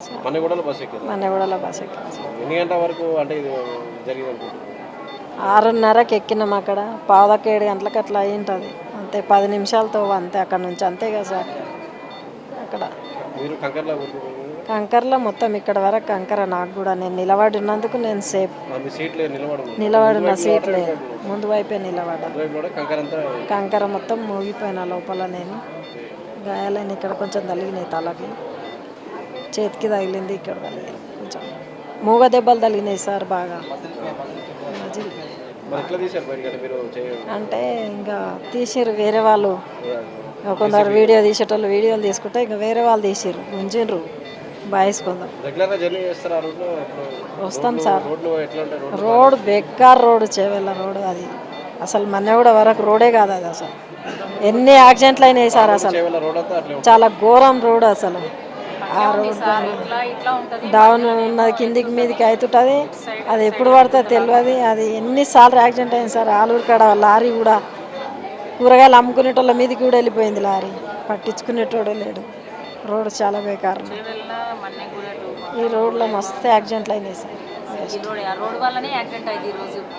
మన్నెగూడలో bus ఎక్కారు. మన్నెగూడలో bus ఎక్కాను sir. ఎన్ని గంటల వరకు అంటే ఇది జరిగింది అనుకుంటున్నారు? 6:30కి ఎక్కినాం అక్కడ. పావుదక్క 7 గంటలకు అట్లా అయి ఉంటుంది అంతే. 10 నిమిషాలతో అంతే అక్కడ నుంచి, అంతే కదా సార్. అక్కడ మీరు కంకర్లో కంకర్లో మొత్తం ఇక్కడ వరకు కంకర. నాకు కూడా నేను నిలబడి ఉన్నందుకు నేను సేఫ్. మీ సీట్లో నిలబడిన సీట్ లేదు, ముందు వైపే నిలబడ్డా. కంకరంతా కంకర మొత్తం మోగిపోయిన లోపల. నేను గాయాలని ఇక్కడ కొంచెం తగిలినాయి, తలకి చేతికి తగిలింది, ఇక్కడ తగిలింది కొంచెం. మూగ దెబ్బలు తగిలినాయి సార్ బాగా. అంటే ఇంకా తీసిర్రు వేరే వాళ్ళు, కొందరు వీడియో తీసేటోళ్ళు వీడియోలు తీసుకుంటే ఇంకా వేరే వాళ్ళు తీసిర్రు, ఉంచిండ్రు బాయ్స్ కొందరు. వస్తాం సార్. రోడ్ బెక్కార్ రోడ్, చేవెళ్ళ రోడ్ అది అసలు. మన్నెగూడ వరకు రోడే కాదు అది అసలు. ఎన్ని యాక్సిడెంట్లు అయినాయి సార్ అసలు. చాలా ఘోరం రోడ్ అసలు. ఆ రోడ్ డౌన్ ఉన్నది, కిందికి మీదికి అవుతుంటుంది. అది ఎప్పుడు పడుతుంది తెలియదు. అది ఎన్నిసార్లు యాక్సిడెంట్ అయింది సార్. ఆలూరు కాడ లారీ కూడా కూరగాయలు అమ్ముకునేటోళ్ళ మీదకి కూడా వెళ్ళిపోయింది లారీ. పట్టించుకునేటోడే లేడు. రోడ్ చాలా బేకారు. ఈ రోడ్లో మస్తు యాక్సిడెంట్లు అయినాయి సార్.